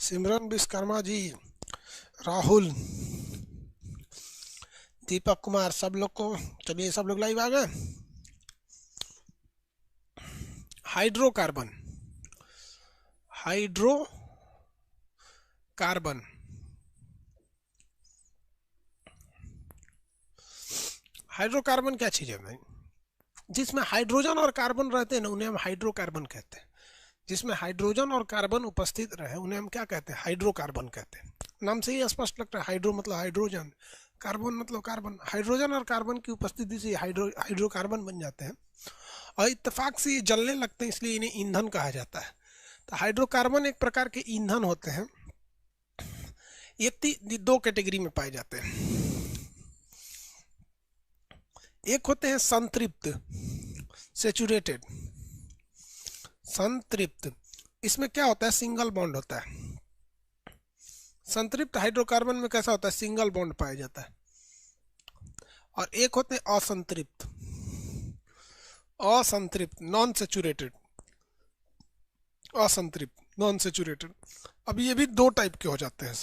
सिमरन विश्वकर्मा जी, राहुल, दीपक कुमार, सब लोग को चलिए, सब लोग लाइव आ गए। हाइड्रोकार्बन, हाइड्रोकार्बन हाइड्रोकार्बन क्या चीज है भाई? जिसमें हाइड्रोजन और कार्बन रहते हैं ना, उन्हें हम हाइड्रोकार्बन कहते हैं। जिसमें हाइड्रोजन और कार्बन उपस्थित रहे उन्हें हम क्या कहते हैं? हाइड्रोकार्बन कहते हैं। नाम से ही स्पष्ट लगता है, हाइड्रो मतलब हाइड्रोजन, कार्बन मतलब कार्बन। हाइड्रोजन और कार्बन की उपस्थिति से हाइड्रोकार्बन बन जाते हैं और इत्तेफाक से ये जलने लगते हैं, इसलिए इन्हें ईंधन कहा जाता है। तो हाइड्रोकार्बन एक प्रकार के ईंधन होते हैं। ये दो कैटेगरी में पाए जाते हैं। एक होते हैं संतृप्त, सेचुरेटेड। संतृप्त, इसमें क्या होता है? सिंगल बॉन्ड होता है। संतृप्त हाइड्रोकार्बन में कैसा होता है? सिंगल बॉन्ड पाया जाता है। और एक होते हैं असंतृप्त, असंतृप्त नॉन सेचुरेटेड, असंतृप्त नॉन सेचुरेटेड। अब ये भी दो टाइप के हो जाते हैं।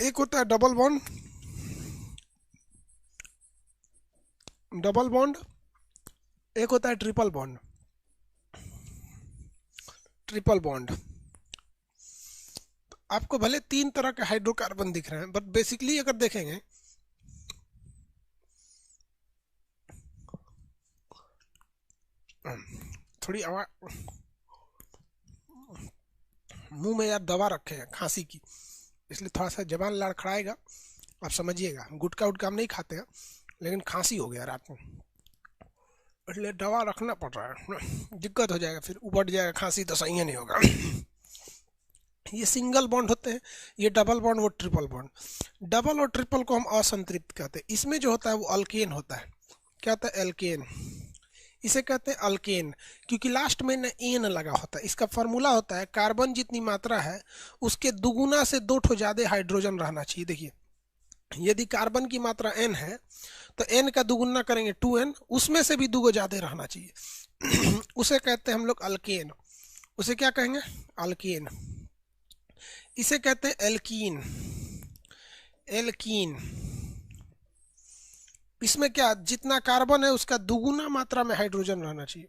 एक होता है डबल बॉन्ड, डबल बॉन्ड। एक होता है ट्रिपल बॉन्ड, ट्रिपल बॉन्ड। आपको भले तीन तरह के हाइड्रोकार्बन दिख रहे हैं, बट बेसिकली अगर देखेंगे थोड़ी आवाज, मुंह में यार दवा रखे हैं खांसी की, इसलिए थोड़ा सा जबान लड़खड़ाएगा, आप समझिएगा। गुटखा उटका हम नहीं खाते हैं, लेकिन खांसी हो गया रात में, इसलिए दवा रखना पड़ रहा है। दिक्कत हो जाएगा, फिर उपट जाएगा खांसी, तो सही नहीं होगा। ये सिंगल बॉन्ड होते हैं, ये डबल बॉन्ड, वो ट्रिपल बॉन्ड। डबल और ट्रिपल को हम असंतृप्त कहते हैं। इसमें जो होता है वो अल्केन होता है। क्या होता है? एल्केन। इसे कहते हैं अल्केन, क्योंकि लास्ट में न एन लगा होता है। इसका फॉर्मूला होता है, कार्बन जितनी मात्रा है उसके दुगुना से दो ठो ज्यादा हाइड्रोजन रहना चाहिए। देखिए, यदि कार्बन की मात्रा n है तो n का दुगुना करेंगे 2n, उसमें से भी दुगो ज्यादा रहना चाहिए। उसे कहते हैं हम लोग अल्केन। उसे क्या कहेंगे? अल्केन। इसे कहते हैं एल्कीन, एल्कीन। इसमें क्या, जितना कार्बन है उसका दुगुना मात्रा में हाइड्रोजन रहना चाहिए।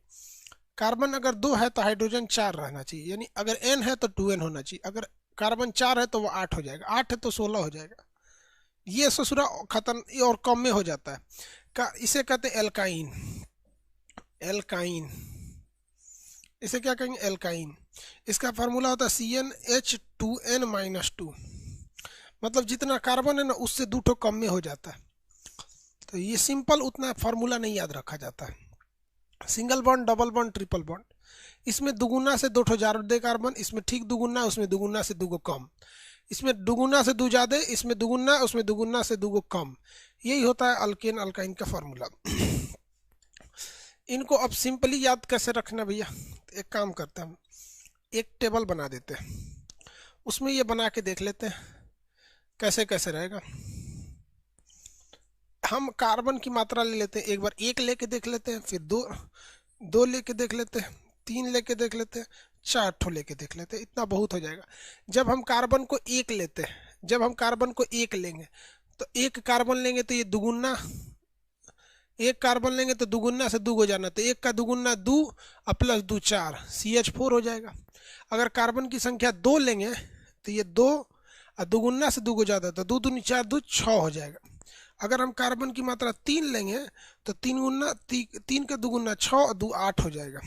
कार्बन अगर 2 है तो हाइड्रोजन 4 रहना चाहिए, यानी अगर n है तो 2n होना चाहिए। अगर कार्बन 4 है तो वो 8 हो जाएगा, 8 है तो 16 हो जाएगा। ये ससुरा खत्म और कम में हो जाता है। इसे कहते हैं एल्काइन, एल्काइन। इसे क्या कहेंगे? एल्काइन। इसका फार्मूला होता है CnH2n-2, मतलब जितना कार्बन है ना उससे 2 ठो कम में हो जाता है। तो ये सिंपल, उतना फार्मूला नहीं याद रखा जाता है। Single bond, double bond, triple bond, इसमें दुगुना से 2 ठो ज्यादा कार्बन, इसमें ठीक दुगुना, उसमें दुगुना से 2 कम, इसमें दुगुना से 2 ज्यादा, इसमें दुगुना, उसमें दुगुना से 2 कम। यही होता है अल्केन अल्काइन का फॉर्मूला। इनको अब सिंपली याद कैसे रखना भैया? एक काम करते हैं, हम एक टेबल बना देते हैं, उसमें ये बना के देख लेते हैं कैसे कैसे रहेगा। हम कार्बन की मात्रा ले लेते हैं, एक बार 1 लेके देख लेते हैं, फिर 2 लेके देख लेते हैं, 3 लेके देख लेते हैं, 4 ठो लेके देख लेते हैं। इतना बहुत हो जाएगा। जब हम कार्बन को 1 लेते हैं, जब हम कार्बन को 1 लेंगे तो 1 कार्बन लेंगे तो ये दुगुना, 1 कार्बन लेंगे तो दुगुना से 2 हो जाना, तो 1 का दुगुना 2 और प्लस 2 4, CH4 हो जाएगा। अगर कार्बन की संख्या 2 लेंगे तो ये 2 और दुगुना से 2 हो जाता है, तो 2 दूनी 4, 2 6 हो जाएगा। अगर हम कार्बन की मात्रा 3 लेंगे तो 3 का दुगुना 6 और 2 8 हो जाएगा,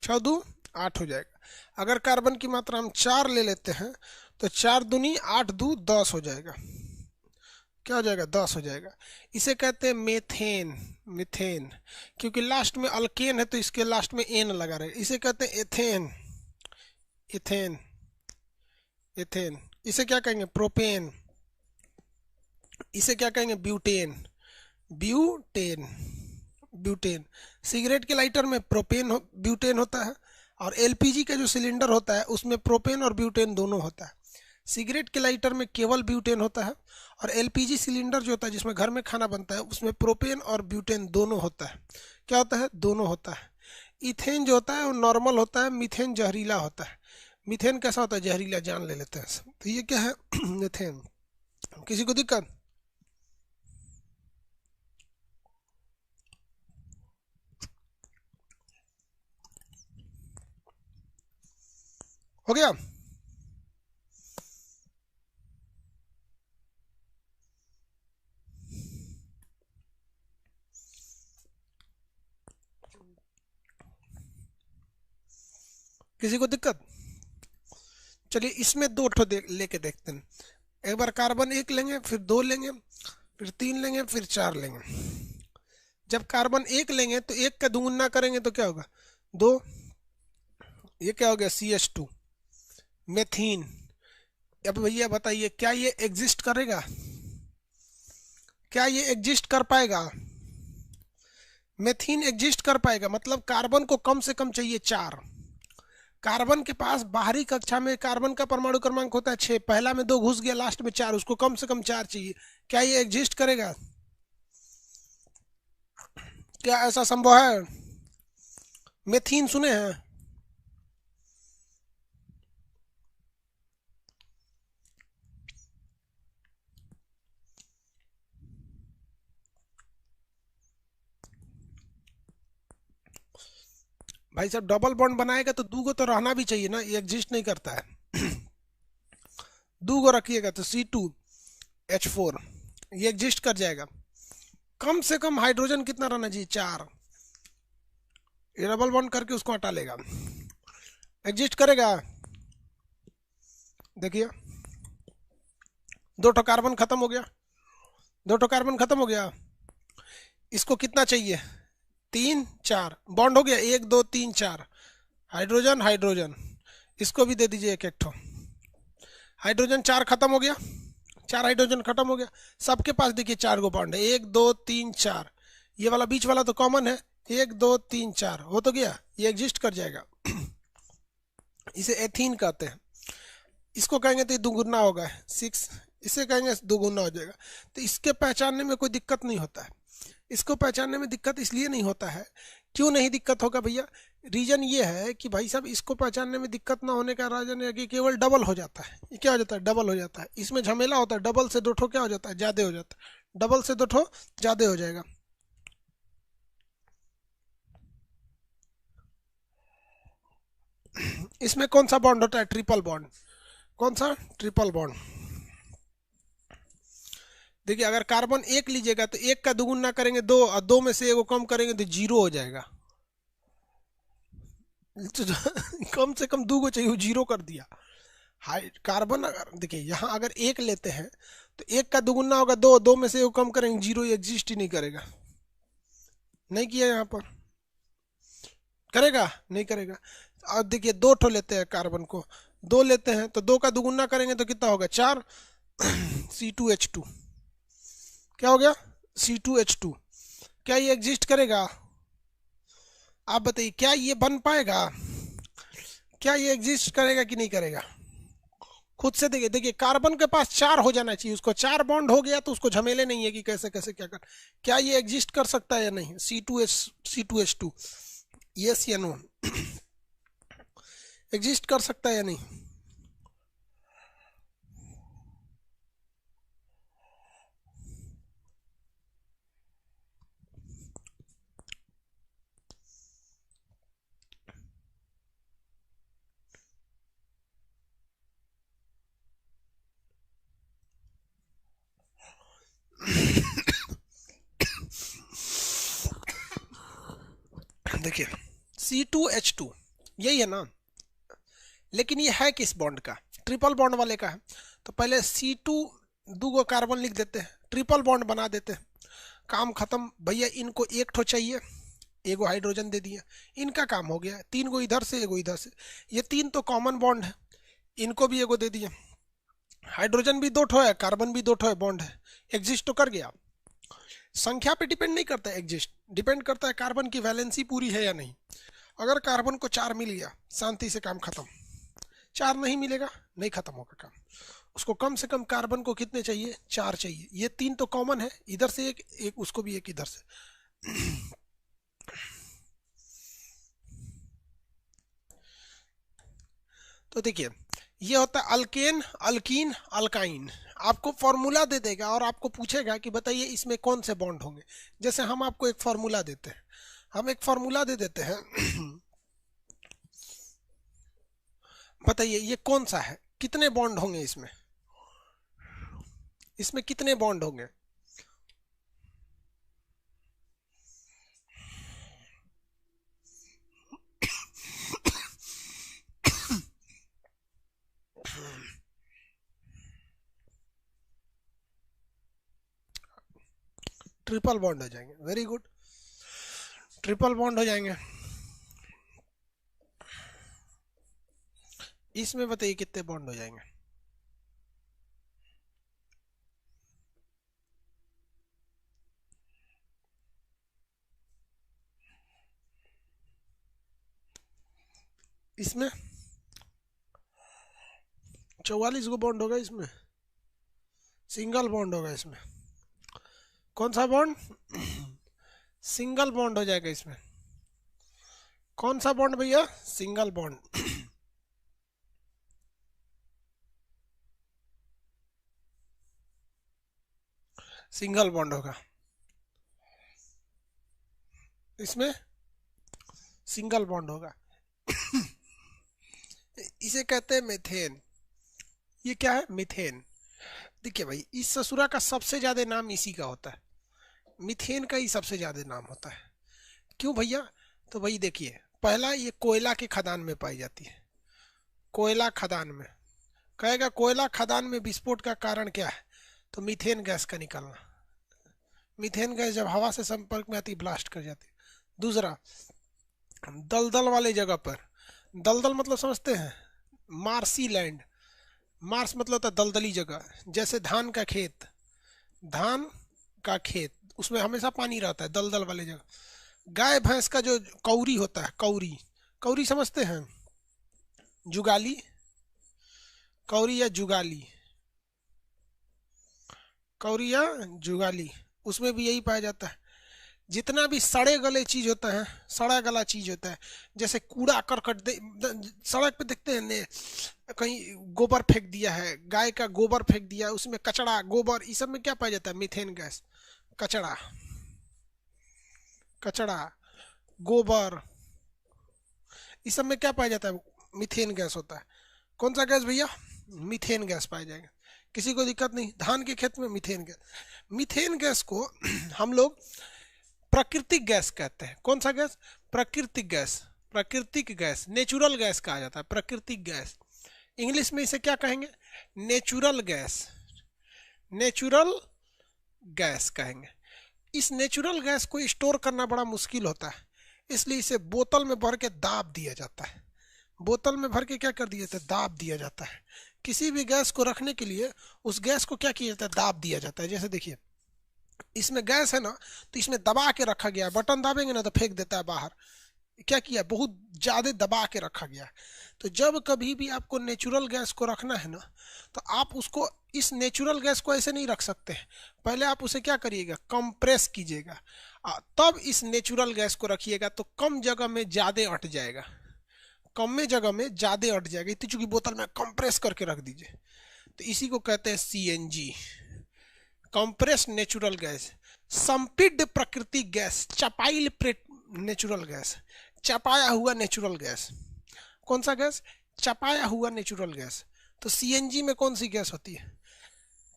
6 2 8 हो जाएगा। अगर कार्बन की मात्रा हम 4 ले लेते हैं तो 4 दूनी 8 2 10 हो जाएगा। क्या हो जाएगा? 10 हो जाएगा। इसे कहते हैं मेथेन, मिथेन, क्योंकि लास्ट में अल्केन है तो इसके लास्ट में एन लगा रहे। इसे कहते हैं एथेन, इथेन, एथेन। इसे क्या कहेंगे? प्रोपेन। इसे क्या कहेंगे? Butane, butane, butane. सिगरेट के लाइटर में प्रोपेन ब्यूटेन होता है, और एलपीजी का जो सिलेंडर होता है उसमें प्रोपेन और ब्यूटेन दोनों होता है। सिगरेट के लाइटर में केवल ब्यूटेन होता है, और एलपीजी सिलेंडर जो होता है जिसमें घर में खाना बनता है उसमें प्रोपेन और ब्यूटेन दोनों होता है। क्या होता है? दोनों होता है। इथेन जो होता है वो नॉर्मल होता है, मीथेन जहरीला होता है। मीथेन कैसा होता है? जहरीला, जान ले लेते हैं। तो ये क्या है? मीथेन। किसी को दिक्कत? हो गया? किसी को दिक्कत? चलिए इसमें दो ठो लेके देखते हैं। एक बार कार्बन एक लेंगे, फिर दो लेंगे, फिर तीन लेंगे, फिर चार लेंगे। जब कार्बन एक लेंगे तो एक का दुगुना करेंगे तो क्या होगा? दो। ये क्या हो गया? CH2, मेथीन। अब भैया बताइए, क्या ये एग्जिस्ट करेगा? क्या ये एग्जिस्ट कर पाएगा? मेथीन एग्जिस्ट कर पाएगा? मतलब कार्बन को कम से कम चाहिए 4। कार्बन के पास बाहरी कक्षा में कार्बन का परमाणु क्रमांक होता है 6, पहला में 2 घुस गया, लास्ट में 4, उसको कम से कम 4 चाहिए। क्या ये एग्जिस्ट करेगा? क्या ऐसा संभव है? मेथीन सुने हैं? भाई साहब डबल बॉन्ड बनाएगा तो दू गो तो रहना भी चाहिए ना, ये एग्जिस्ट नहीं करता है। दू गो रखिएगा तो C2H4 ये एग्जिस्ट कर जाएगा। कम से कम हाइड्रोजन कितना रहना चाहिए? 4। ये डबल बॉन्ड करके उसको हटा लेगा। एग्जिस्ट करेगा? देखिए, दो ठो कार्बन खत्म हो गया, दो ठो कार्बन खत्म हो गया। इसको कितना चाहिए? 3 4 बॉन्ड हो गया, 1 2 3 4। हाइड्रोजन हाइड्रोजन, इसको भी दे दीजिए एक एक ठो। हाइड्रोजन 4 खत्म हो गया, 4 हाइड्रोजन खत्म हो गया। सबके पास देखिए 4 गो बॉन्ड है, 1 2 3 4। ये वाला बीच वाला तो कॉमन है, 1 2 3 4 हो तो गया, ये एग्जिस्ट कर जाएगा। इसे एथीन कहते हैं। इसको कहेंगे तो ये दुगुना होगा 6, इसे कहेंगे दुगुना हो जाएगा। तो इसके पहचानने में कोई दिक्कत नहीं होता है। इसको पहचानने में दिक्कत इसलिए नहीं होता है। क्यों नहीं दिक्कत होगा भैया? रीजन ये है कि भाई साहब इसको पहचानने में दिक्कत ना होने का रीजन है कि केवल डबल हो जाता है। ये क्या हो जाता है? डबल हो जाता है। इसमें झमेला होता है, डबल से दो ठो क्या हो जाता है? ज्यादा हो जाता है। डबल से दो ठो ज्यादा हो जाएगा। इसमें कौन सा बॉन्ड होता है? Triple bond. कौन सा? Triple bond. देखिए अगर कार्बन एक लीजिएगा तो एक का दुगुना करेंगे 2, और 2 में से एगो कम करेंगे तो 0 हो जाएगा। तो कम से कम 2 गो चाहिए, वो 0 कर दिया। हाई कार्बन अगर देखिए यहाँ अगर एक लेते हैं तो एक का दुगुना होगा 2, 2 में से एगो कम करेंगे 0, एग्जिस्ट ही नहीं करेगा। नहीं किया यहाँ पर? करेगा? नहीं करेगा। अब देखिए 2 ठो लेते हैं कार्बन को, 2 लेते हैं तो 2 का दुगुना करेंगे तो कितना होगा? 4। C2H2 क्या हो गया? C2H2। क्या ये एग्जिस्ट करेगा? आप बताइए, क्या ये बन पाएगा? क्या ये एग्जिस्ट करेगा कि नहीं करेगा? खुद से देखिए, देखिए कार्बन के पास 4 हो जाना चाहिए, उसको 4 बॉन्ड हो गया तो उसको झमेले नहीं है कि कैसे कैसे क्या कर। क्या ये एग्जिस्ट कर सकता है या नहीं? C2H2 यस या नो? एग्जिस्ट कर सकता है या नहीं? देखिए C2H2 यही है ना, लेकिन ये है किस बॉन्ड का? ट्रिपल बॉन्ड वाले का है। तो पहले C2 दो गो कार्बन लिख देते हैं, ट्रिपल बॉन्ड बना देते हैं, काम खत्म भैया। इनको एक ठो चाहिए, एगो हाइड्रोजन दे दिया, इनका काम हो गया। 3 गो इधर से, एगो इधर से, ये 3 तो कॉमन बॉन्ड है, इनको भी एगो दे दिया। हाइड्रोजन भी 2 ठो है, कार्बन भी 2 ठो है, बॉन्ड है, एग्जिस्ट तो कर गया। संख्या पे डिपेंड नहीं करता है एग्जिस्ट, डिपेंड करता है कार्बन की वैलेंसी पूरी है या नहीं। अगर कार्बन को 4 मिल गया, शांति से काम खत्म। 4 नहीं मिलेगा, नहीं खत्म होगा काम। उसको कम से कम कार्बन को कितने चाहिए? 4 चाहिए। ये 3 तो कॉमन है, इधर से एक, एक उसको भी एक इधर से। तो देखिए ये होता है अल्केन, अल्कीन, अल्काइन। आपको फॉर्मूला दे देगा और आपको पूछेगा कि बताइए इसमें कौन से बॉन्ड होंगे। जैसे हम आपको एक फॉर्मूला देते हैं, हम एक फॉर्मूला दे देते हैं बताइए ये कौन सा है, कितने बॉन्ड होंगे इसमें, इसमें कितने बॉन्ड होंगे। ट्रिपल बॉन्ड हो जाएंगे, वेरी गुड, ट्रिपल बॉन्ड हो जाएंगे। इसमें बताइए कितने बॉन्ड हो जाएंगे। इसमें 44 को बॉन्ड होगा, इसमें सिंगल बॉन्ड होगा। इसमें कौन सा बॉन्ड, सिंगल बॉन्ड हो जाएगा। इसमें कौन सा बॉन्ड भैया, सिंगल बॉन्ड। सिंगल बॉन्ड होगा इसमें, सिंगल बॉन्ड होगा। इसे कहते हैं मीथेन। ये क्या है, मीथेन। देखिए भाई इस ससुरा का सबसे ज्यादा नाम इसी का होता है, मीथेन का ही सबसे ज्यादा नाम होता है। क्यों भैया, तो भाई देखिए पहला ये कोयला के खदान में पाई जाती है, कोयला खदान में। कहेगा कोयला खदान में विस्फोट का कारण क्या है, तो मीथेन गैस का निकलना। मीथेन गैस जब हवा से संपर्क में आती ब्लास्ट कर जाती। दूसरा दलदल वाले जगह पर, दलदल मतलब समझते हैं, मार्सी लैंड। मार्स मतलब होता है दलदली जगह, जैसे धान का खेत, धान का खेत उसमें हमेशा पानी रहता है, दलदल वाले जगह। गाय भैंस का जो कौरी होता है, कौरी, कौरी समझते हैं, जुगाली, कौरी या जुगाली, कौरी या जुगाली, उसमें भी यही पाया जाता है। जितना भी सड़े गले चीज होता है, सड़ा गला चीज होता है, जैसे कूड़ा करकट सड़क पे देखते हैं ने, कहीं गोबर फेंक दिया है, गाय का गोबर फेंक दिया, उसमें कचड़ा गोबर, इस सब में क्या पाया जाता है, मीथेन गैस। कचड़ा, कचड़ा, गोबर, इस सब में क्या पाया जाता है, मीथेन गैस होता है। कौन सा गैस भैया, मीथेन गैस पाया जाएगा। किसी को दिक्कत नहीं, धान के खेत में मीथेन गैस। मीथेन गैस को हम लोग प्राकृतिक गैस कहते हैं। कौन सा गैस, प्राकृतिक गैस, प्राकृतिक गैस, नेचुरल गैस कहा जाता है, प्राकृतिक गैस। इंग्लिश में इसे क्या कहेंगे, नेचुरल गैस, नेचुरल गैस कहेंगे। इस नेचुरल गैस को स्टोर करना बड़ा मुश्किल होता है, इसलिए इसे बोतल में भर के दाब दिया जाता है। बोतल में भर के क्या कर दिया जाता है, दाब दिया जाता है। किसी भी गैस को रखने के लिए उस गैस को क्या किया जाता है, दाब दिया जाता है। जैसे देखिए इसमें गैस है ना, तो इसमें दबा के रखा गया, बटन दाबेंगे ना तो फेंक देता है बाहर। क्या किया, बहुत ज्यादा दबा के रखा गया। तो जब कभी भी आपको नेचुरल गैस को रखना है ना, तो आप उसको, इस नेचुरल गैस को ऐसे नहीं रख सकते हैं। पहले आप उसे क्या करिएगा, कंप्रेस कीजिएगा, तब इस नेचुरल गैस को रखिएगा, तो कम जगह में ज्यादा अट जाएगा, कम में जगह में ज्यादा अट जाएगा। इतनी चूंकि बोतल में कंप्रेस करके रख दीजिए, तो इसी को कहते हैं सीएनजी, कंप्रेस्ड नेचुरल गैस। संपीड्य प्राकृतिक गैस, चपाइल नेचुरल गैस, चपाया हुआ नेचुरल गैस। कौन सा गैस, चपाया हुआ नेचुरल गैस। तो सीएनजी में कौन सी गैस होती है,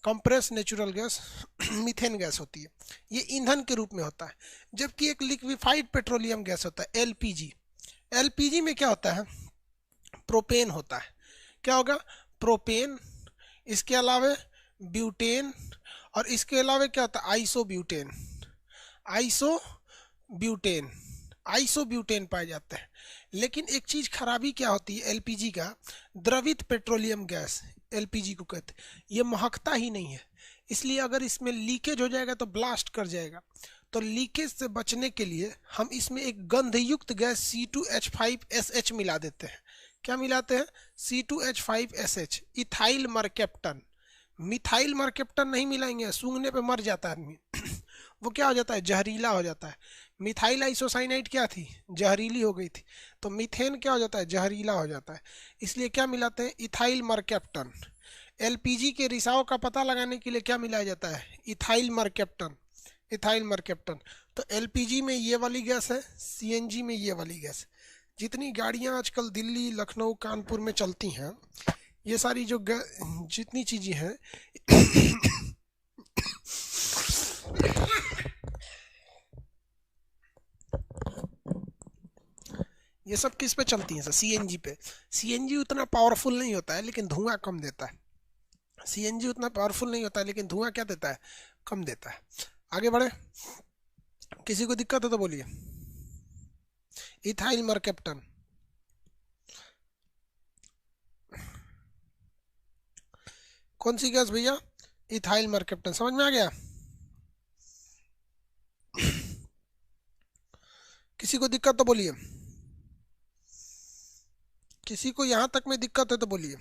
compress natural gas, methane gas होती है। ये ईंधन के रूप में होता है। जबकि एक लिक्विफाइड पेट्रोलियम गैस होता है, एलपीजी। एलपीजी में क्या होता है, प्रोपेन होता है। क्या होगा, प्रोपेन, इसके अलावा ब्यूटेन, और इसके अलावा क्या होता है, आइसोब्यूटेन, आइसोब्यूटेन, आइसोब्यूटेन पाए जाते हैं। लेकिन एक चीज खराबी क्या होती है एलपीजी का, द्रवित पेट्रोलियम गैस, एलपीजी को कहते हैं, ये महकता ही नहीं है। इसलिए अगर इसमें लीकेज हो जाएगा तो ब्लास्ट कर जाएगा। तो लीकेज से बचने के लिए हम इसमें एक गंधयुक्त गैस C2H5SH मिला देते हैं। क्या मिलाते हैं, C2H5SH, इथाइल मरकेप्टन। मिथाइल मरकेप्टन नहीं मिलाएंगे, सूंघने पे मर जाता है आदमी वो क्या हो जाता है, जहरीला हो जाता है। मिथाइल आइसोसाइनाइड क्या थी, जहरीली हो गई थी, तो मीथेन क्या हो जाता है, जहरीला हो जाता है। इसलिए क्या मिलाते हैं, इथाइल मरकैप्टन। एलपीजी के रिसाव का पता लगाने के लिए क्या मिलाया जाता है, इथाइल मरकैप्टन, इथाइल मरकैप्टन। तो एलपीजी में ये वाली गैस है, सीएनजी में ये वाली गैस। जितनी गाड़ियां आजकल दिल्ली, लखनऊ, कानपुर में चलती हैं, ये सारी जो जितनी चीजें हैं ये सब किस पे चलती हैं सर, सीएनजी पे। सीएनजी उतना पावरफुल नहीं होता है लेकिन धुआं कम देता है। सीएनजी उतना पावरफुल नहीं होता है लेकिन धुआं क्या देता है, कम देता है। आगे बढ़े, किसी को दिक्कत है तो बोलिए। इथाइल मरकैप्टन, कौन सी गैस भैया, इथाइल मरकैप्टन, समझ में आ गया। किसी को दिक्कत तो बोलिए, किसी को यहां तक में दिक्कत है तो बोलिए।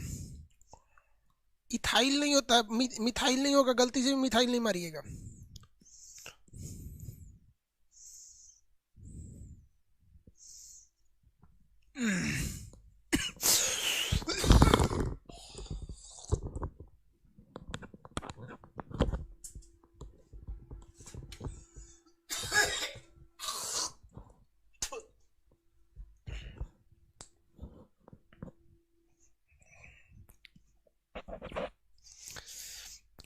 इथाइल नहीं होता है, मिथाइल नहीं होगा, गलती से भी मिथाइल नहीं मारिएगा।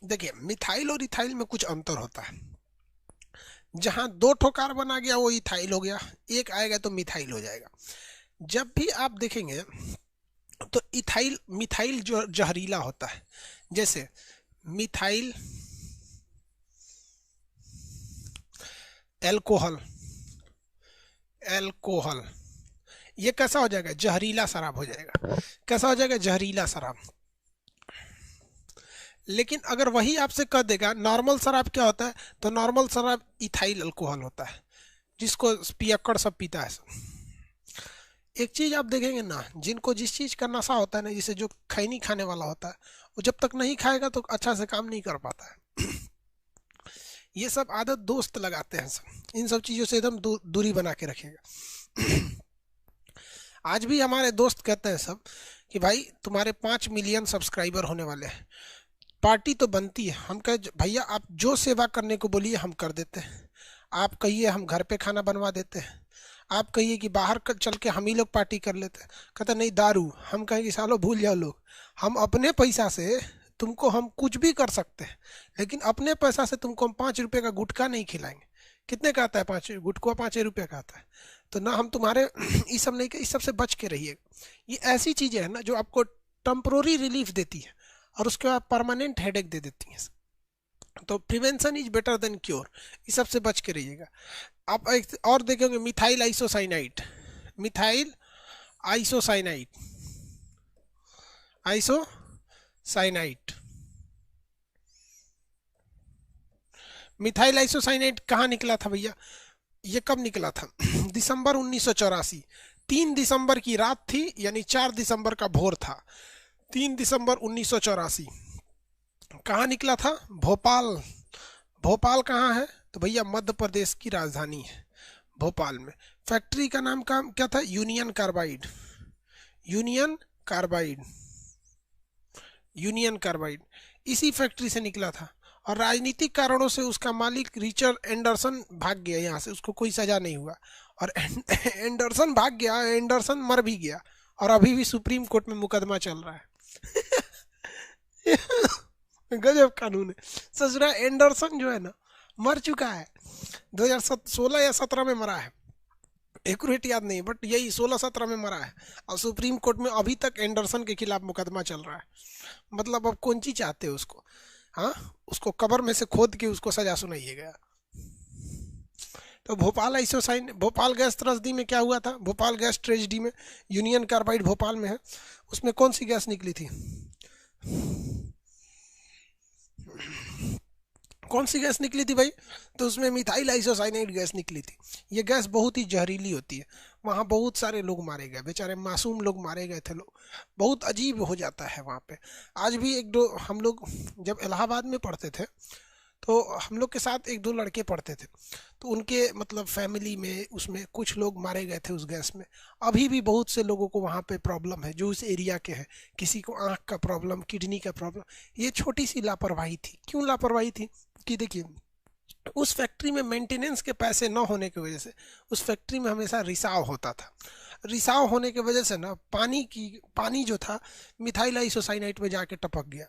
देखिए, मिथाइल और इथाइल में कुछ अंतर होता है। जहां दो ठो कार्बन आ गया वो इथाइल हो गया, एक आएगा तो मिथाइल हो जाएगा। जब भी आप देखेंगे तो इथाइल, मिथाइल जो जहरीला होता है, जैसे मिथाइल एल्कोहल, एल्कोहल ये कैसा हो जाएगा, जहरीला शराब हो जाएगा। कैसा हो जाएगा, जहरीला शराब। लेकिन अगर वही आपसे कह देगा नॉर्मल शराब क्या होता है, तो नॉर्मल शराब इथाइल अल्कोहल होता है, जिसको पियक्कड़ सब पीता है सब। एक चीज आप देखेंगे ना, जिनको जिस चीज का नशा होता है ना, जैसे जो खैनी खाने वाला होता है, वो जब तक नहीं खाएगा तो अच्छा से काम नहीं कर पाता है। ये सब आदत दोस्त लगाते हैं सब, इन सब चीजों से एकदम दूरी बना के रखेगा। आज भी हमारे दोस्त कहते हैं सब कि भाई तुम्हारे 5 मिलियन सब्सक्राइबर होने वाले हैं, पार्टी तो बनती है। हम कहे भैया आप जो सेवा करने को बोलिए हम कर देते हैं। आप कहिए हम घर पे खाना बनवा देते हैं, आप कहिए कि बाहर चल के हम ही लोग पार्टी कर लेते हैं। कहते नहीं दारू, हम कहें कि सालो भूल जाओ लोग, हम अपने पैसा से तुमको हम कुछ भी कर सकते हैं, लेकिन अपने पैसा से तुमको हम 5 रुपए का गुटखा नहीं खिलाएंगे। कितने का आता है, 5 गुटखा 5 रुपये का आता है। तो ना हम तुम्हारे ये सब नहीं, इस सब से बच के रहिएगा। ये ऐसी चीजें हैं ना जो आपको टेम्प्रोरी रिलीफ देती है और उसके बाद परमानेंट हेडेक दे देती हैं। तो prevention is better than cure, इस सब से बच के रहिएगा। आप एक और देखेंगे, methyl isocyanide, methyl isocyanide, isocyanide, methyl isocyanide कहाँ निकला था भैया, ये कब निकला था? दिसंबर 1984, 3 दिसंबर की रात थी, यानी 4 दिसंबर का भोर था। 3 दिसंबर 1984 कहाँ निकला था? भोपाल। भोपाल कहाँ है? तो भैया मध्य प्रदेश की राजधानी है भोपाल में। फैक्ट्री का नाम क्या था? Union carbide, union carbide, union carbide. इसी फैक्ट्री से निकला था और राजनीतिक कारणों से उसका मालिक रिचर्ड एंडरसन भाग गया यहाँ से, उसको कोई सजा नहीं हुआ। और एंडरसन भाग गया, एंडरसन मर भी गया और अभी भी सुप्रीम कोर्ट में मुकदमा चल रहा है। गजब कानून है ससुरा। एंडरसन जो है ना मर चुका है, 2016 या 17 में मरा है, एक्यूरेट याद नहीं, बट यही 16-17 में मरा है। और सुप्रीम कोर्ट में अभी तक एंडरसन के खिलाफ मुकदमा चल रहा है। मतलब अब कौन सी चाहते हो उसको? हाँ, उसको कब्र में से खोद के उसको सजा सुनाइए गया। तो भोपाल आइसोसाइन, भोपाल गैस त्रसदी में क्या हुआ था? भोपाल गैस ट्रेजेडी में, यूनियन कार्बाइड भोपाल में है, उसमें कौन सी गैस निकली थी? कौन सी गैस निकली थी भाई? तो उसमें मिथाइल आइसोसाइनाइड गैस निकली थी। ये गैस बहुत ही जहरीली होती है। वहाँ बहुत सारे लोग मारे गए, बेचारे मासूम लोग मारे गए थे लोग। बहुत अजीब हो जाता है वहाँ पे। आज भी एक दो हम लोग जब इलाहाबाद में पढ़ते थे तो हम लोग के साथ एक दो लड़के पढ़ते थे, तो उनके मतलब फैमिली में उसमें कुछ लोग मारे गए थे उस गैस में। अभी भी बहुत से लोगों को वहाँ पे प्रॉब्लम है जो उस एरिया के हैं। किसी को आँख का प्रॉब्लम, किडनी का प्रॉब्लम। ये छोटी सी लापरवाही थी। क्यों लापरवाही थी? कि देखिए, उस फैक्ट्री में मेंटेनेंस के पैसे न होने की वजह से उस फैक्ट्री में हमेशा रिसाव होता था। रिसाव होने की वजह से ना पानी जो था मिथाइल आइसोसाइनाइट में जाके टपक गया।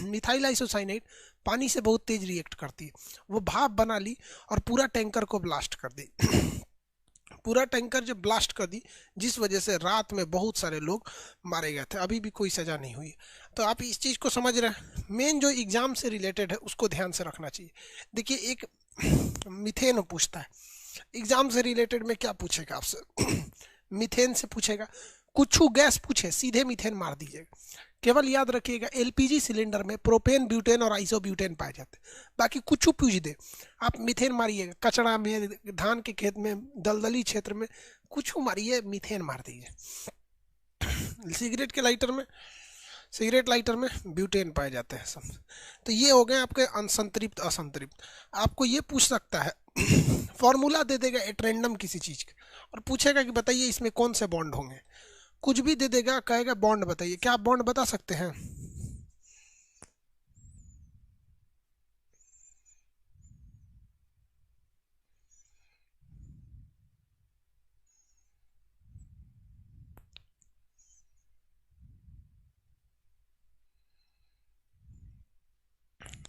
मिथाइल आइसोसाइनाइट पानी से बहुत तेज रिएक्ट करती है। वो भाप बना ली और पूरा टैंकर को ब्लास्ट कर दी। पूरा टैंकर जब ब्लास्ट कर दी, जिस वजह से रात में बहुत सारे लोग मारे गए थे, अभी भी कोई सजा नहीं हुई। तो आप इस चीज़ को समझ रहे हैं। मेन जो एग्जाम से रिलेटेड है उसको ध्यान से रखना चाहिए। देखिए, एक मीथेन पूछता है एग्जाम से रिलेटेड में, क्या पूछेगा आपसे? मीथेन से पूछेगा। कुछ गैस पूछे सीधे मीथेन मार दीजिएगा। केवल याद रखिएगा, एलपीजी सिलेंडर में प्रोपेन, ब्यूटेन और आइसोब्यूटेन पाए जाते हैं। बाकी कुछ पूछ दे, आप मीथेन मारिएगा। कचड़ा में, धान के खेत में, दलदली क्षेत्र में कुछ मारिए, मीथेन मार दीजिए। सिगरेट लाइटर में ब्यूटेन पाए जाते हैं सब। तो ये हो गए आपके असंतृप्त असंतृप्त। आपको ये पूछ सकता है, फॉर्मूला दे देगा एट रैंडम किसी चीज का, और पूछेगा कि बताइए इसमें कौन से बॉन्ड होंगे। कुछ भी दे देगा, कहेगा बॉन्ड बताइए। क्या आप बॉन्ड बता सकते हैं?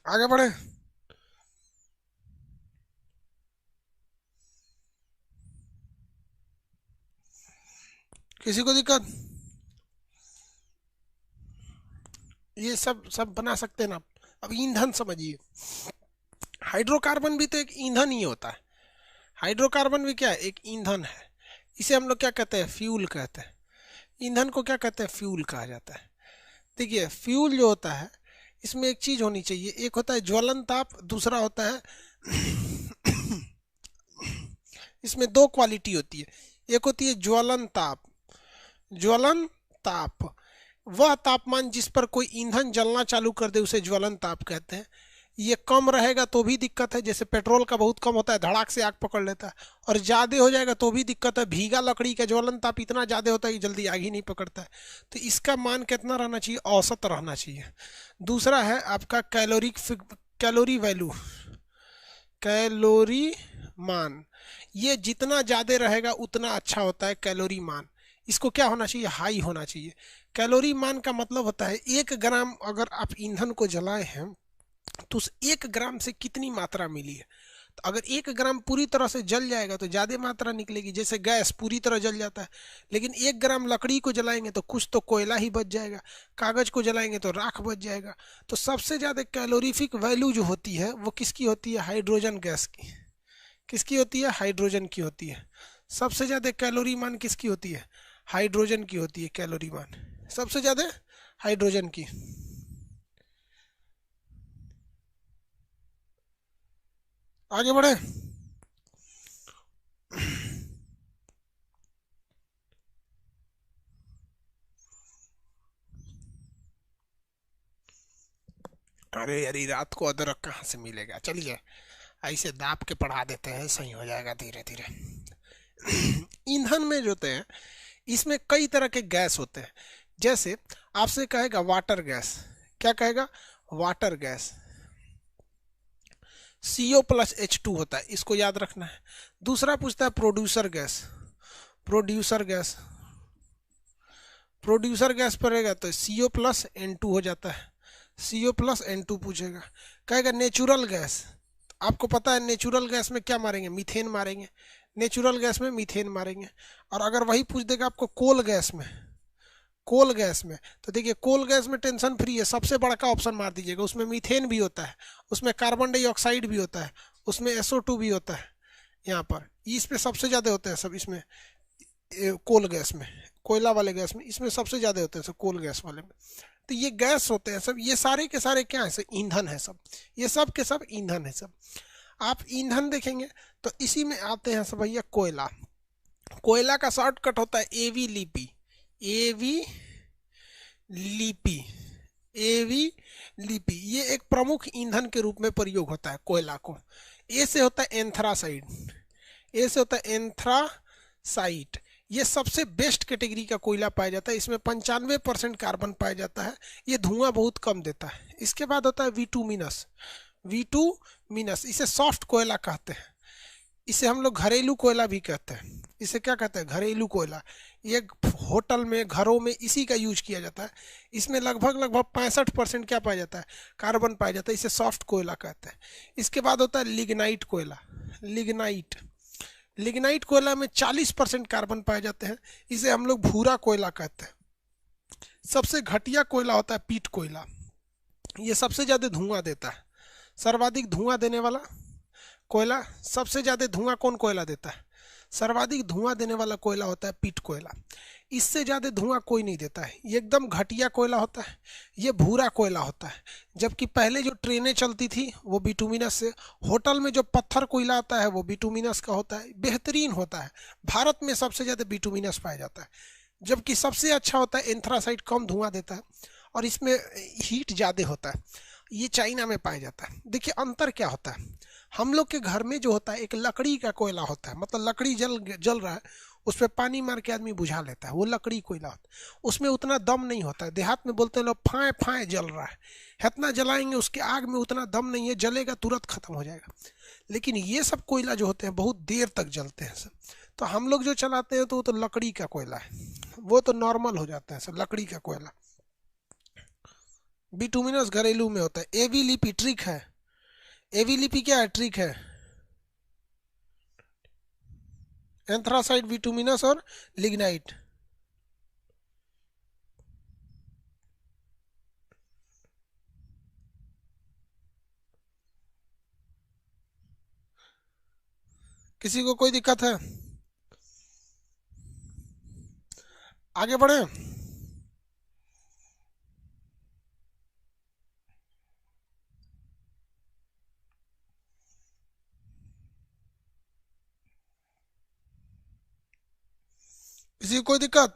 आगे बढ़े। किसी को दिक्कत? ये सब सब बना सकते हैं ना। अब ईंधन समझिए। हाइड्रोकार्बन भी तो एक ईंधन ही होता है। हाइड्रोकार्बन भी क्या है? एक ईंधन है। इसे हम लोग क्या कहते हैं? फ्यूल कहते हैं। ईंधन को क्या कहते हैं? फ्यूल कहा जाता है। देखिए, फ्यूल जो होता है, इसमें एक चीज होनी चाहिए। एक होता है ज्वलन ताप, दूसरा होता है इसमें दो क्वालिटी होती है। एक होती है ज्वलन ताप। ज्वलन ताप वह तापमान जिस पर कोई ईंधन जलना चालू कर दे उसे ज्वलन ताप कहते हैं। ये कम रहेगा तो भी दिक्कत है, जैसे पेट्रोल का बहुत कम होता है, धड़ाक से आग पकड़ लेता है। और ज़्यादा हो जाएगा तो भी दिक्कत है। भीगा लकड़ी का ज्वलन ताप इतना ज़्यादा होता है कि जल्दी आग ही नहीं पकड़ता है। तो इसका मान कितना रहना चाहिए? औसत रहना चाहिए। दूसरा है आपका कैलोरी वैल्यू, कैलोरी मान। ये जितना ज़्यादा रहेगा उतना अच्छा होता है कैलोरी मान। इसको क्या होना चाहिए? हाई होना चाहिए। कैलोरी मान का मतलब होता है 1 ग्राम अगर आप ईंधन को जलाए हैं तो उस 1 ग्राम से कितनी मात्रा मिली है। तो अगर 1 ग्राम पूरी तरह से जल जाएगा तो ज़्यादा मात्रा निकलेगी, जैसे गैस पूरी तरह जल जाता है। लेकिन 1 ग्राम लकड़ी को जलाएंगे तो कुछ तो कोयला ही बच जाएगा, कागज को जलाएंगे तो राख बच जाएगा। तो सबसे ज़्यादा कैलोरीफिक वैल्यू जो होती है वो किसकी होती है? हाइड्रोजन गैस की। किसकी होती है? हाइड्रोजन की होती है। सबसे ज़्यादा कैलोरी मान किसकी होती है? हाइड्रोजन की होती है कैलोरी मान, सबसे ज़्यादा हाइड्रोजन की। आगे बढ़े। अरे यारी, रात को अदरक कहाँ से मिलेगा? चलिए ऐसे दाब के पढ़ा देते हैं, सही हो जाएगा धीरे धीरे। ईंधन में जो होते हैं, इसमें कई तरह के गैस होते हैं। जैसे आपसे कहेगा वाटर गैस। क्या कहेगा? Water gas. CO+H2 होता है, इसको याद रखना है। दूसरा पूछता है producer gas. Producer gas, producer gas पड़ेगा तो CO+N2 हो जाता है। CO+N2 पूछेगा। कहेगा नेचुरल गैस। आपको पता है नेचुरल गैस में क्या मारेंगे? मीथेन मारेंगे। नेचुरल गैस में मीथेन मारेंगे। और अगर वही पूछ देगा आपको कोल गैस में, कोल गैस में, तो देखिए कोल गैस में टेंशन फ्री है, सबसे बड़ा का ऑप्शन मार दीजिएगा। उसमें मीथेन भी होता है, उसमें कार्बन डाइऑक्साइड भी होता है, उसमें SO2 भी होता है। यहाँ पर इस पे सबसे ज़्यादा होते हैं सब। इसमें कोल गैस में, कोयला वाले गैस में, इसमें सबसे ज़्यादा होते हैं सब कोल गैस वाले में। तो ये गैस होते हैं सब। ये सारे के सारे क्या है? सब ईंधन है सब। ये सब के सब ईंधन है सब। आप ईंधन देखेंगे तो इसी में आते हैं सब भैया कोयला। कोयला का शॉर्टकट होता है एवी लिपि। एवी लिपि, एवी लिपि, ये एक प्रमुख ईंधन के रूप में प्रयोग होता है कोयला को। ए से होता है एंथ्रासाइड, ए से होता है एंथ्रासाइट। ये सबसे बेस्ट कैटेगरी का कोयला पाया जाता है, इसमें 95% कार्बन पाया जाता है, ये धुआं बहुत कम देता है। इसके बाद होता है विटुमिनस, विटुमिनस इसे सॉफ्ट कोयला कहते हैं, इसे हम लोग घरेलू कोयला भी कहते हैं। इसे क्या कहते हैं? घरेलू कोयला। ये होटल में, घरों में इसी का यूज किया जाता है। इसमें लगभग लगभग 65% क्या पाया जाता है? कार्बन पाया जाता है, इसे सॉफ्ट कोयला कहते हैं। इसके बाद होता है लिग्नाइट कोयला, लिग्नाइट, लिग्नाइट कोयला में 40% कार्बन पाए जाते हैं, इसे हम लोग भूरा कोयला कहते हैं। सबसे घटिया कोयला होता है पीट कोयला, ये सबसे ज्यादा धुआं देता है, सर्वाधिक धुआं देने वाला कोयला। सबसे ज्यादा धुआं कौन कोयला देता है? सर्वाधिक धुआं देने वाला कोयला होता है पीट कोयला, इससे ज्यादा धुआं कोई नहीं देता है, ये एकदम घटिया कोयला होता है, ये भूरा कोयला होता है। जबकि पहले जो ट्रेनें चलती थी वो बिटुमिनस से, होटल में जो पत्थर कोयला आता है वो बिटुमिनस का होता है, बेहतरीन होता है। भारत में सबसे ज्यादा बिटुमिनस पाया जाता है, जबकि सबसे अच्छा होता है एंथ्रासाइट, कम धुआं देता है और इसमें हीट ज़्यादा होता है, ये चाइना में पाया जाता है। देखिए अंतर क्या होता है, हम लोग के घर में जो होता है एक लकड़ी का कोयला होता है, मतलब लकड़ी जल जल रहा है, उस पर पानी मार के आदमी बुझा लेता है, वो लकड़ी कोयला होता है, उसमें उतना दम नहीं होता है। देहात में बोलते हैं लोग फाए फाए जल रहा है, इतना जलाएंगे उसके आग में उतना दम नहीं है, जलेगा तुरंत खत्म हो जाएगा। लेकिन ये सब कोयला जो होते हैं बहुत देर तक जलते हैं सब। तो हम लोग जो चलाते हैं तो वो तो लकड़ी का कोयला है, वो तो नॉर्मल हो जाता है सब लकड़ी का कोयला। बिटुमिनस घरेलू में होता है। एवी लिपि ट्रिक है, एवी लिपि क्या है? ट्रिक है। एंथ्रासाइड, बिटुमिनस और लिग्नाइट। किसी को कोई दिक्कत है? आगे बढ़े। किसी को कोई दिक्कत?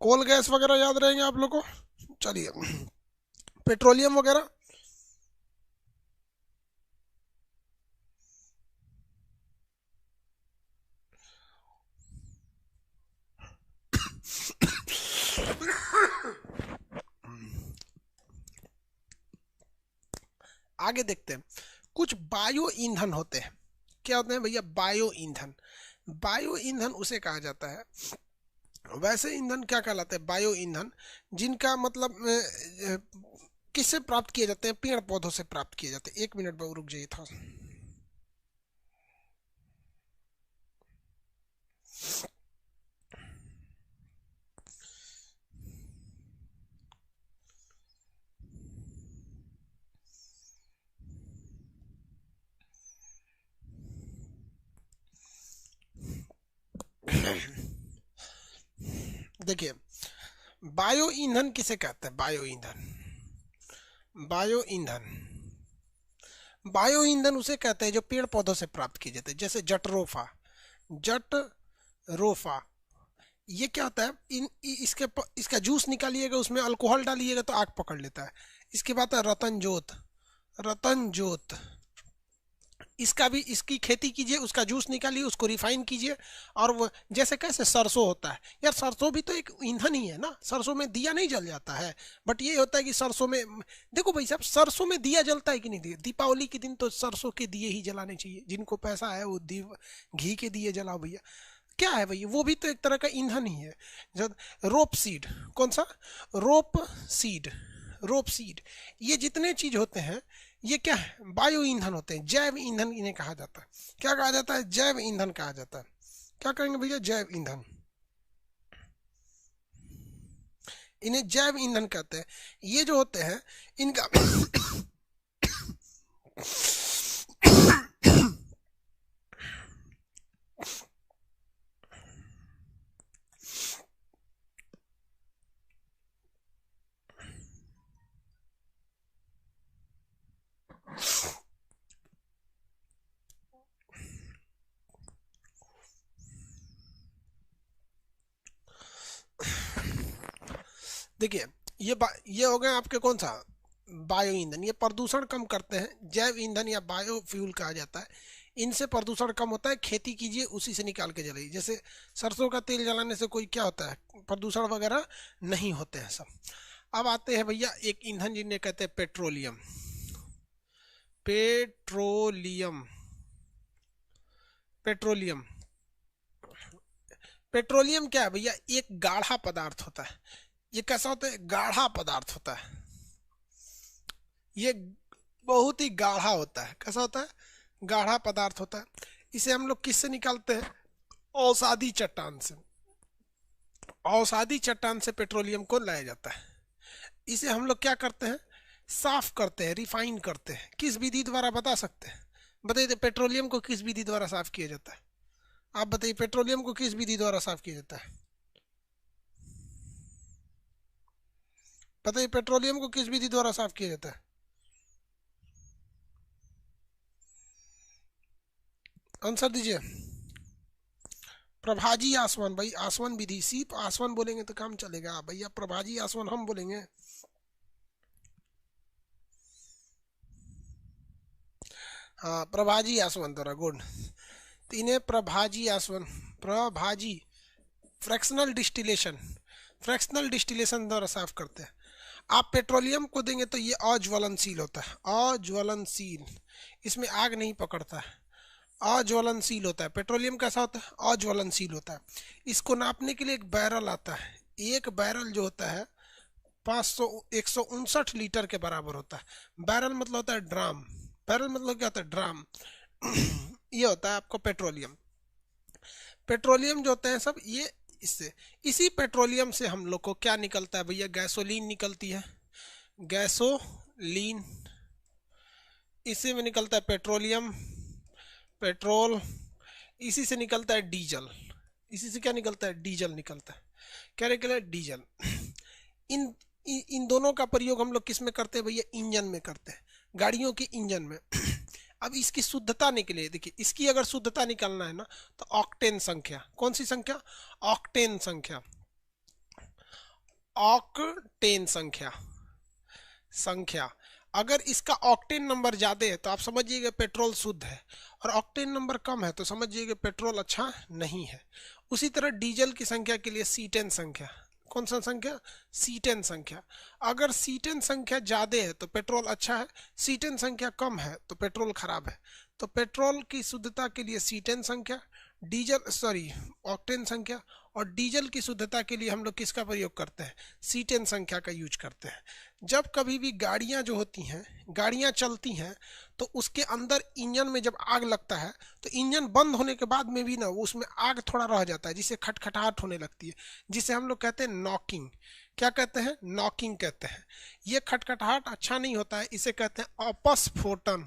कोल गैस वगैरह याद रहेंगे आप लोग को? चलिए, पेट्रोलियम वगैरह। आगे देखते हैं, कुछ बायो ईंधन होते हैं। क्या होते हैं भैया? बायो ईंधन। बायो ईंधन उसे कहा जाता है, वैसे ईंधन क्या कहलाते हैं? बायो ईंधन, जिनका मतलब किससे प्राप्त किए जाते हैं? पेड़ पौधों से प्राप्त किए जाते हैं। एक मिनट बाबू रुक जाइए था। देखिए, बायो ईंधन किसे कहते हैं? बायो ईंधन, बायो ईंधन, बायो ईंधन उसे कहते हैं जो पेड़ पौधों से प्राप्त किए जाते हैं, जैसे जटरोफा, जटरोफा। ये क्या होता है? इसका जूस निकालिएगा, उसमें अल्कोहल डालिएगा तो आग पकड़ लेता है। इसके बाद है रतन जोत, रतन जोत, इसका भी, इसकी खेती कीजिए, उसका जूस निकालिए, उसको रिफाइन कीजिए, और वो जैसे कैसे सरसों होता है यार, सरसों भी तो एक ईंधन ही है ना, सरसों में दिया नहीं जल जाता है। बट ये होता है कि सरसों में, देखो भाई साहब, सरसों में दिया जलता है कि नहीं? दिया दीपावली के दिन तो सरसों के दिए ही जलाने चाहिए, जिनको पैसा है वो घी के दिए जलाओ भैया। क्या है भैया, वो भी तो एक तरह का ईंधन ही है। जब रोप सीड, कौन सा? रोप सीड, रोप सीड, ये जितने चीज होते हैं ये क्या है? बायो ईंधन होते हैं, जैव ईंधन इन्हें कहा जाता है। क्या कहा जाता है? जैव ईंधन कहा जाता है। क्या करेंगे भैया? जैव ईंधन, इन्हें जैव ईंधन कहते हैं। ये जो होते हैं इनका देखिए ये हो गए आपके कौन सा बायो ईंधन, ये प्रदूषण कम करते हैं, जैव ईंधन या बायोफ्यूल कहा जाता है। इनसे प्रदूषण कम होता है, खेती कीजिए उसी से निकाल के जलाइए। जैसे सरसों का तेल जलाने से कोई क्या होता है, प्रदूषण वगैरह नहीं होते हैं सब। अब आते हैं भैया एक ईंधन जिन्हें कहते हैं पेट्रोलियम। पेट्रोलियम पेट्रोलियम पेट्रोलियम क्या है भैया, एक गाढ़ा पदार्थ होता है। ये कैसा होता है, गाढ़ा पदार्थ होता है। ये बहुत ही गाढ़ा होता है। कैसा होता है, गाढ़ा पदार्थ होता है। इसे हम लोग किससे निकालते हैं, औषधि चट्टान से। औषधि चट्टान से पेट्रोलियम को लाया जाता है। इसे हम लोग क्या करते हैं, साफ करते हैं, रिफाइन करते हैं। किस विधि द्वारा बता सकते हैं, बताइए पेट्रोलियम को किस विधि द्वारा साफ किया जाता है। आप बताइए पेट्रोलियम को किस विधि द्वारा साफ किया जाता है, बताइए पेट्रोलियम को किस विधि द्वारा साफ किया जाता है, आंसर दीजिए। प्रभाजी आसवन, भाई आसवन विधि, सिर्फ आसवन बोलेंगे तो काम चलेगा भैया, प्रभाजी आसवन हम बोलेंगे। हाँ प्रभाजी आसवन द्वारा, गुड। तो इन्हें प्रभाजी आसवन, प्रभाजी फ्रैक्शनल डिस्टिलेशन, फ्रैक्शनल डिस्टिलेशन द्वारा साफ करते हैं। आप पेट्रोलियम को देंगे तो ये अज्वलनशील होता है, अज्वलनशील, इसमें आग नहीं पकड़ता है, अज्वलनशील होता है। पेट्रोलियम कैसा होता है, अज्वलनशील होता है। इसको नापने के लिए एक बैरल आता है, एक बैरल जो होता है 159 लीटर के बराबर होता है। बैरल मतलब होता है ड्राम, बैरल मतलब क्या होता है, ड्राम। ये होता है आपको पेट्रोलियम। पेट्रोलियम जो होते हैं सब ये इससे, इसी पेट्रोलियम से हम लोग को क्या निकलता है भैया, गैसोलीन निकलती है, गैसोलीन। इसी में निकलता है पेट्रोलियम, पेट्रोल। इसी से निकलता है डीजल, इसी से क्या निकलता है, डीजल निकलता है। क्या निकला है, डीजल। इन इन दोनों का प्रयोग हम लोग किस में करते हैं भैया, इंजन में करते हैं, गाड़ियों के इंजन में। अब इसकी शुद्धता निकले, देखिए इसकी अगर शुद्धता निकालना है ना तो ऑक्टेन संख्या, कौन सी संख्या, ऑक्टेन संख्या, ऑक्टेन संख्या, संख्या। अगर इसका ऑक्टेन नंबर ज्यादा है तो आप समझिएगा पेट्रोल शुद्ध है, और ऑक्टेन नंबर कम है तो समझिएगा पेट्रोल अच्छा नहीं है। उसी तरह डीजल की संख्या के लिए C10 संख्या, कौन सा संख्या, C10 संख्या। अगर C10 संख्या ज्यादा है तो पेट्रोल अच्छा है, C10 संख्या कम है तो पेट्रोल खराब है। तो पेट्रोल की शुद्धता के लिए C10 संख्या, डीजल सॉरी ऑक्टेन संख्या, और डीजल की शुद्धता के लिए हम लोग किसका प्रयोग करते हैं, C10 संख्या का यूज करते हैं। जब कभी भी गाड़ियां जो होती हैं, गाड़ियां चलती हैं तो उसके अंदर इंजन में जब आग लगता है तो इंजन बंद होने के बाद में भी ना वो उसमें आग थोड़ा रह जाता है, जिससे खटखटाहट होने लगती है, जिसे हम लोग कहते हैं नॉकिंग। क्या कहते हैं, नॉकिंग कहते हैं। ये खटखटाहट अच्छा नहीं होता है, इसे कहते हैं अपस्फोटन,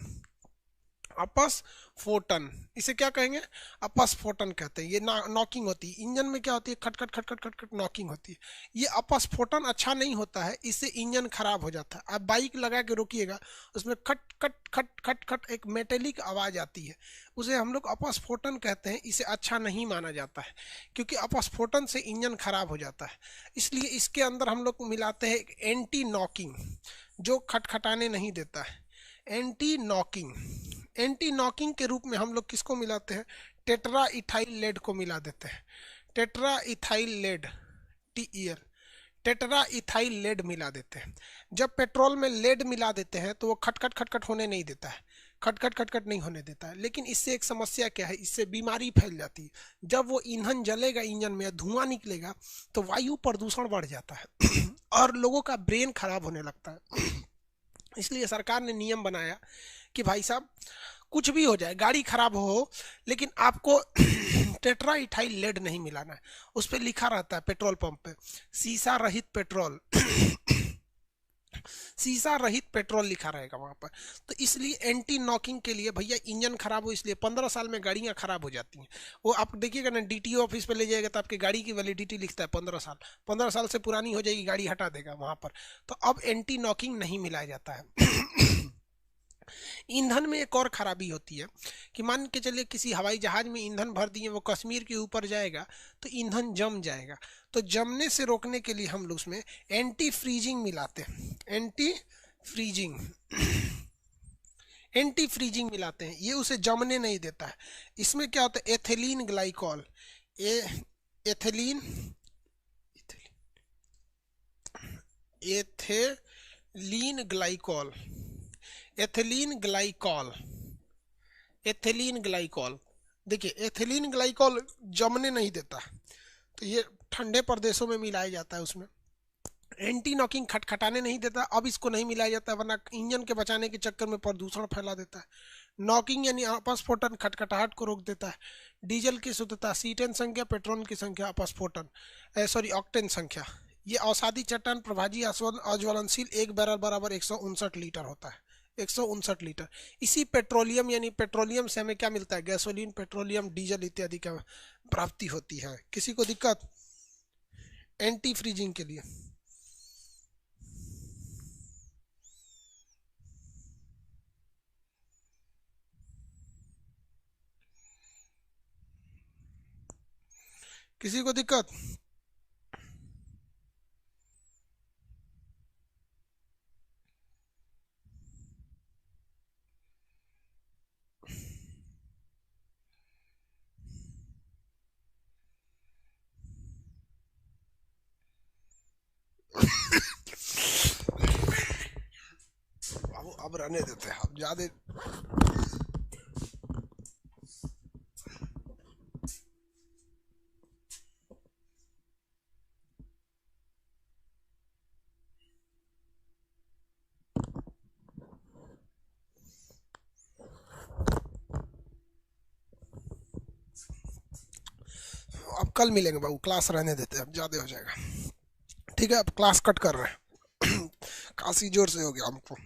अपस्फोटन, इसे क्या कहेंगे, अपस्फोटन कहते हैं। ये नॉकिंग होती है इंजन में, क्या होती है, खटखट खटखट खटखट नॉकिंग होती है। ये अपस्फोटन अच्छा नहीं होता है, इससे इंजन खराब हो जाता है। आप बाइक लगा के रोकिएगा, उसमें खट खट खट खट खट एक मेटेलिक आवाज आती है, उसे हम लोग अपस्फोटन कहते हैं। इसे अच्छा नहीं माना जाता है, क्योंकि अपस्फोटन से इंजन खराब हो जाता है। इसलिए इसके अंदर हम लोग मिलाते हैं एक एंटी नॉकिंग, जो खटखटाने नहीं देता है, एंटी नॉकिंग। एंटी नॉकिंग के रूप में हम लोग किसको मिलाते हैं, टेट्रा इथाइल लेड को मिला देते हैं, tetra ethyl lead, TeL, tetra ethyl lead मिला देते हैं। जब पेट्रोल में लेड मिला देते हैं तो वो खटखट खटखट होने नहीं देता है, खटखट खटखट नहीं होने देता है। लेकिन इससे एक समस्या क्या है, इससे बीमारी फैल जाती है। जब वो ईंधन जलेगा, इंजन में धुआं निकलेगा तो वायु प्रदूषण बढ़ जाता है और लोगों का ब्रेन खराब होने लगता है। इसलिए सरकार ने नियम बनाया कि भाई साहब कुछ भी हो जाए, गाड़ी खराब हो, लेकिन आपको टेट्रा इथाइल लेड नहीं मिलाना है। उस पर लिखा रहता है पेट्रोल पंप पे, शीशा रहित पेट्रोल, शीशा रहित पेट्रोल लिखा रहेगा वहां पर। तो इसलिए एंटी नॉकिंग के लिए भैया, इंजन खराब हो इसलिए 15 साल में गाड़ियां खराब हो जाती हैं। वो आप देखिएगा ना, DTO ऑफिस पे ले जाएगा तो आपकी गाड़ी की वैलिडिटी लिखता है 15 साल, 15 साल से पुरानी हो जाएगी गाड़ी, हटा देगा वहां पर। तो अब एंटी नॉकिंग नहीं मिलाया जाता है। ईंधन में एक और खराबी होती है कि मान के चलिए किसी हवाई जहाज में ईंधन भर दिए, वो कश्मीर के ऊपर जाएगा तो ईंधन जम जाएगा। तो जमने से रोकने के लिए हम लोग उसमें एंटी फ्रीजिंग मिलाते हैं। एंटी फ्रीजिंग मिलाते हैं, ये उसे जमने नहीं देता है। इसमें क्या होता है, ethylene glycol, a ethylene ethylene glycol ethylene glycol ethylene glycol. देखिए एथिलीन ग्लाइकॉल जमने नहीं देता, तो ये ठंडे प्रदेशों में मिलाया जाता है। उसमें एंटी नॉकिंग, खटखटाने नहीं देता, अब इसको नहीं मिलाया जाता वरना इंजन के बचाने के चक्कर में प्रदूषण फैला देता है। नॉकिंग यानी अपस्फोटन, खटखटाहट को रोक देता है। डीजल की शुद्धता, सीटेन संख्या, पेट्रोल की संख्या, अपस्फोटन सॉरी ऑक्टेन संख्या। ये अवसादी चट्टान प्रभाजी अज्वलनशील, एक बैरल बराबर 159 लीटर होता है, 159 लीटर। इसी पेट्रोलियम यानी पेट्रोलियम से हमें क्या मिलता है, गैसोलीन, पेट्रोलियम, डीजल इत्यादि का प्राप्ति होती है। किसी को दिक्कत एंटी फ्रीजिंग के लिए? किसी को दिक्कत? अब रहने देते हैं, अब ज्यादा। अब कल मिलेंगे बाबू, क्लास रहने देते हैं, अब ज्यादा हो जाएगा। ठीक है, अब क्लास कट कर रहे हैं। काफी जोर से हो गया हमको।